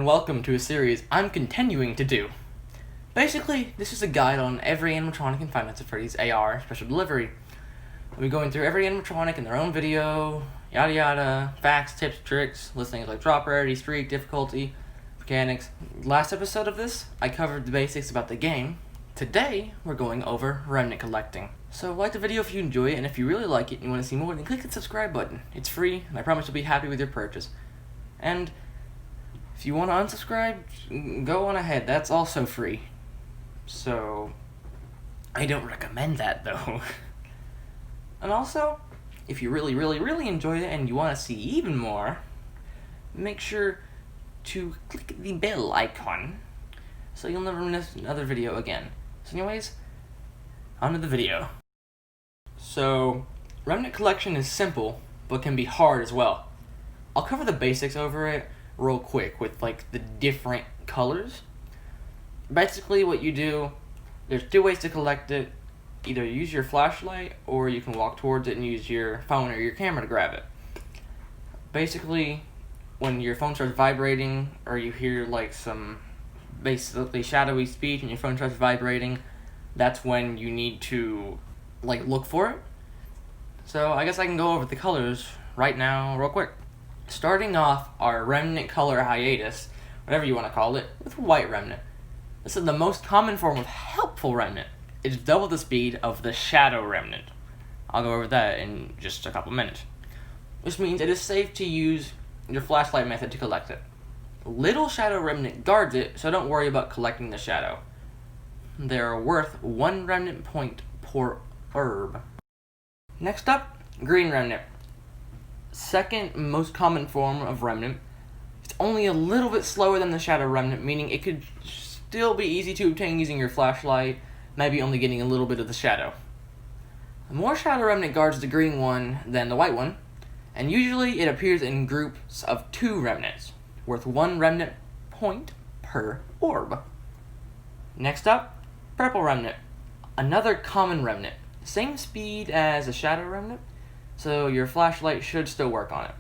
and welcome to a series I'm continuing to do. Basically, this is a guide on every animatronic in Five Nights at Freddy's AR Special Delivery. We'll be going through every animatronic in their own video, yada yada, facts, tips, tricks, listings like drop rarity, streak, difficulty, mechanics. Last episode of this, I covered the basics about the game. Today, we're going over Remnant collecting. So like the video if you enjoy it, and if you really like it and you want to see more, then click the subscribe button. It's free, and I promise you'll be happy with your purchase. And if you want to unsubscribe, go on ahead. That's also free. So, I don't recommend that, though. And also, if you really enjoyed it and you want to see even more, make sure to click the bell icon so you'll never miss another video again. So anyways, on to the video. So, Remnant collection is simple, but can be hard as well. I'll cover the basics over it real quick with like the different colors. Basically what you do, there's two ways to collect it. Either use your flashlight or you can walk towards it and use your phone or your camera to grab it. Basically, when your phone starts vibrating or you hear like some basically shadowy speech and your phone starts vibrating, that's when you need to like look for it. So I guess I can go over the colors right now real quick. Starting off our Remnant color hiatus, whatever you want to call it, with white Remnant. This is the most common form of helpful Remnant. It's double the speed of the Shadow Remnant. I'll go over that in just a couple minutes. Which means it is safe to use your flashlight method to collect it. Little Shadow Remnant guards it, so don't worry about collecting the shadow. They are worth 1 Remnant point per herb. Next up, green Remnant. Second most common form of Remnant. It's only a little bit slower than the Shadow Remnant, meaning it could still be easy to obtain using your flashlight, maybe only getting a little bit of the shadow. The more Shadow Remnant guards the green one than the white one, and usually it appears in groups of 2 remnants, worth 1 Remnant point per orb. Next up, purple Remnant. Another common Remnant. Same speed as a Shadow Remnant, so your flashlight should still work on it.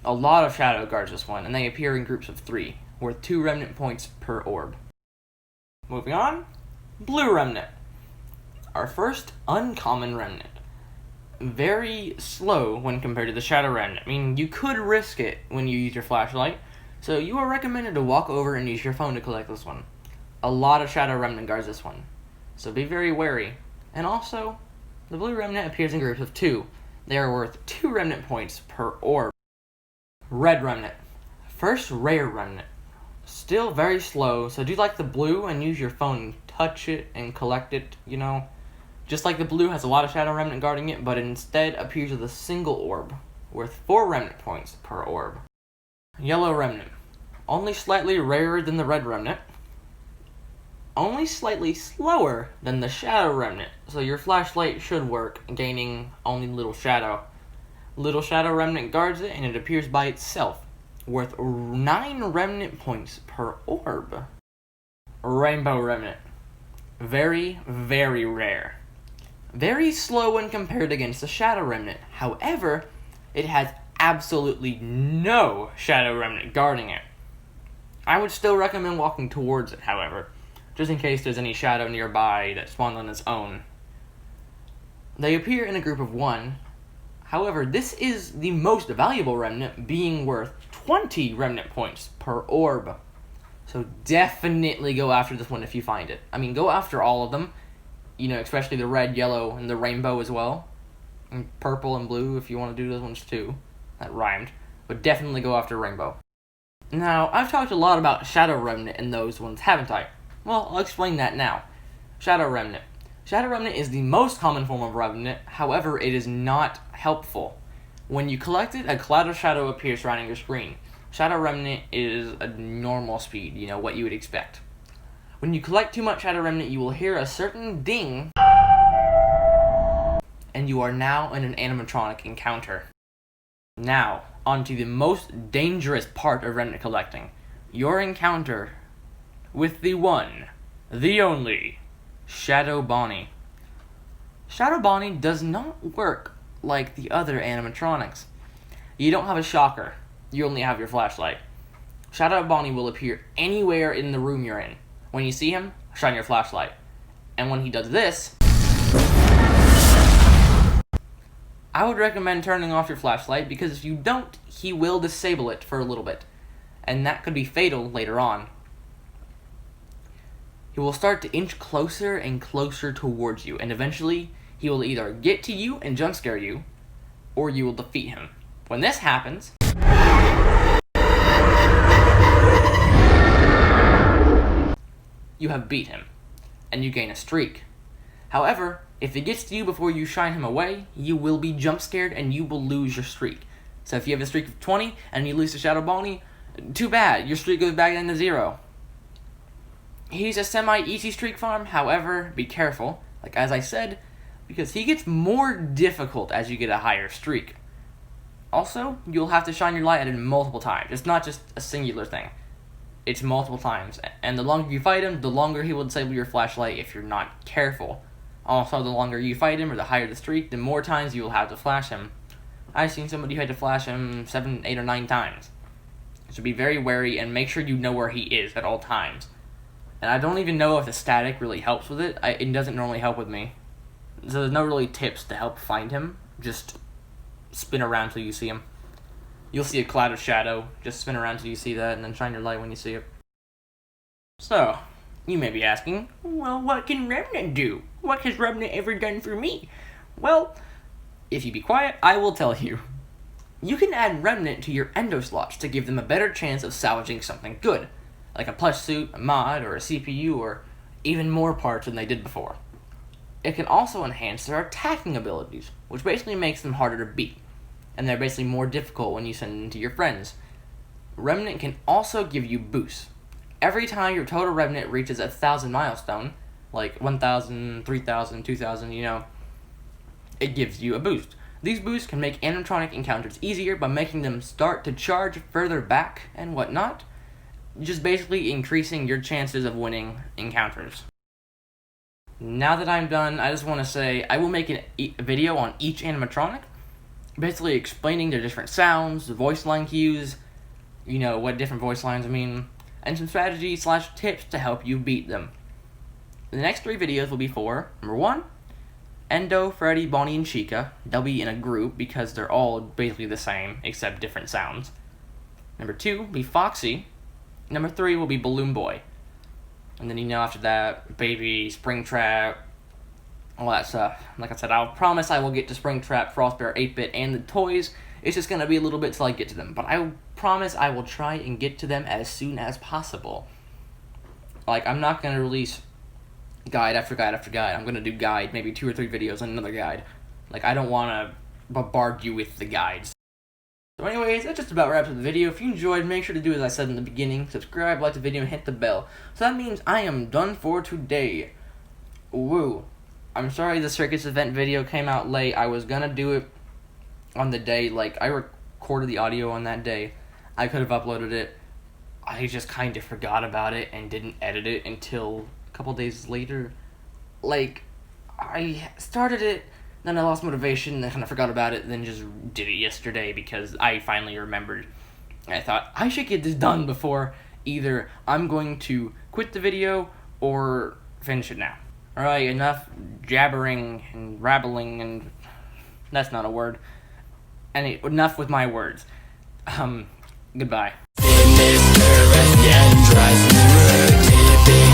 A lot of shadow guards this one, and they appear in groups of 3, worth 2 Remnant points per orb. Moving on, blue Remnant. Our first uncommon Remnant. Very slow when compared to the Shadow Remnant. I mean, you could risk it when you use your flashlight, so you are recommended to walk over and use your phone to collect this one. A lot of Shadow Remnant guards this one, so be very wary. And also, the blue Remnant appears in groups of 2. They are worth 2 Remnant points per orb. Red Remnant. First rare Remnant. Still very slow, so do like the blue and use your phone, touch it and collect it, you know. Just like the blue has a lot of Shadow Remnant guarding it, but it instead appears with a single orb, worth 4 Remnant points per orb. Yellow Remnant. Only slightly rarer than the red Remnant. Only slightly slower than the Shadow Remnant, so your flashlight should work, gaining only little shadow. Little Shadow Remnant guards it, and it appears by itself, worth 9 Remnant points per orb. Rainbow Remnant. Very rare. Very slow when compared against the Shadow Remnant. However, it has absolutely no Shadow Remnant guarding it. I would still recommend walking towards it, however, just in case there's any shadow nearby that spawned on its own. They appear in a group of 1. However, this is the most valuable Remnant, being worth 20 Remnant points per orb. So definitely go after this one if you find it. I mean, go after all of them, you know, especially the red, yellow, and the rainbow as well. And purple and blue if you want to do those ones too. That rhymed. But definitely go after rainbow. Now, I've talked a lot about Shadow Remnant in those ones, haven't I? Well, I'll explain that now. Shadow Remnant. Shadow Remnant is the most common form of Remnant, however, it is not helpful. When you collect it, a cloud of shadow appears surrounding your screen. Shadow Remnant is a normal speed, you know, what you would expect. When you collect too much Shadow Remnant, you will hear a certain ding, and you are now in an animatronic encounter. Now, on to the most dangerous part of Remnant collecting. Your encounter with the one, the only, Shadow Bonnie. Shadow Bonnie does not work like the other animatronics. You don't have a shocker. You only have your flashlight. Shadow Bonnie will appear anywhere in the room you're in. When you see him, shine your flashlight. And when he does this, I would recommend turning off your flashlight, because if you don't, he will disable it for a little bit. And that could be fatal later on. He will start to inch closer and closer towards you, and eventually he will either get to you and jump scare you, or you will defeat him. When this happens, you have beat him, and you gain a streak. However, if he gets to you before you shine him away, you will be jump scared and you will lose your streak. So if you have a streak of 20 and you lose to Shadow Bonnie, too bad, your streak goes back down to 0. He's a semi-easy streak farm, however, be careful, like as I said, because he gets more difficult as you get a higher streak. Also, you'll have to shine your light at him multiple times. It's not just a singular thing. It's multiple times, and the longer you fight him, the longer he will disable your flashlight if you're not careful. Also, the longer you fight him, or the higher the streak, the more times you will have to flash him. I've seen somebody who had to flash him 7, 8, or 9 times. So be very wary and make sure you know where he is at all times. And I don't even know if the static really helps with it. It doesn't normally help with me. So there's no really tips to help find him. Just spin around till you see him. You'll see a cloud of shadow. Just spin around till you see that, and then shine your light when you see it. So, you may be asking, well, what can Remnant do? What has Remnant ever done for me? Well, if you be quiet, I will tell you. You can add Remnant to your endo slots to give them a better chance of salvaging something good, like a plush suit, a mod, or a CPU, or even more parts than they did before. It can also enhance their attacking abilities, which basically makes them harder to beat, and they're basically more difficult when you send them to your friends. Remnant can also give you boosts. Every time your total Remnant reaches 1,000 milestone, like 1,000, 3,000, 2,000, it gives you a boost. These boosts can make animatronic encounters easier by making them start to charge further back and whatnot, just basically increasing your chances of winning encounters. Now that I'm done, I just want to say I will make a video on each animatronic, basically explaining their different sounds, the voice line cues, what different voice lines mean, and some strategy/tips to help you beat them. The next 3 videos will be for, number 1, Endo, Freddy, Bonnie, and Chica. They'll be in a group because they're all basically the same, except different sounds. Number 2 will be Foxy. Number 3 will be Balloon Boy. And then after that, Baby, Springtrap, all that stuff. Like I said, I'll promise I will get to Springtrap, Frostbear, 8-Bit, and the toys. It's just going to be a little bit till I get to them. But I promise I will try and get to them as soon as possible. Like, I'm not going to release guide after guide after guide. I'm going to do guide, maybe 2 or 3 videos and another guide. Like, I don't want to bombard you with the guides. So anyways, that just about wraps up the video. If you enjoyed, make sure to do as I said in the beginning. Subscribe, like the video, and hit the bell. So that means I am done for today. Woo. I'm sorry the circus event video came out late. I was going to do it on the day. Like, I recorded the audio on that day. I could have uploaded it. I just kind of forgot about it and didn't edit it until a couple days later. Like, I started it, then I lost motivation, then kind of forgot about it, then just did it yesterday because I finally remembered. And I thought, I should get this done before either I'm going to quit the video or finish it now. Alright, enough jabbering and rabbling, and that's not a word. Enough with my words. Goodbye. In this drives me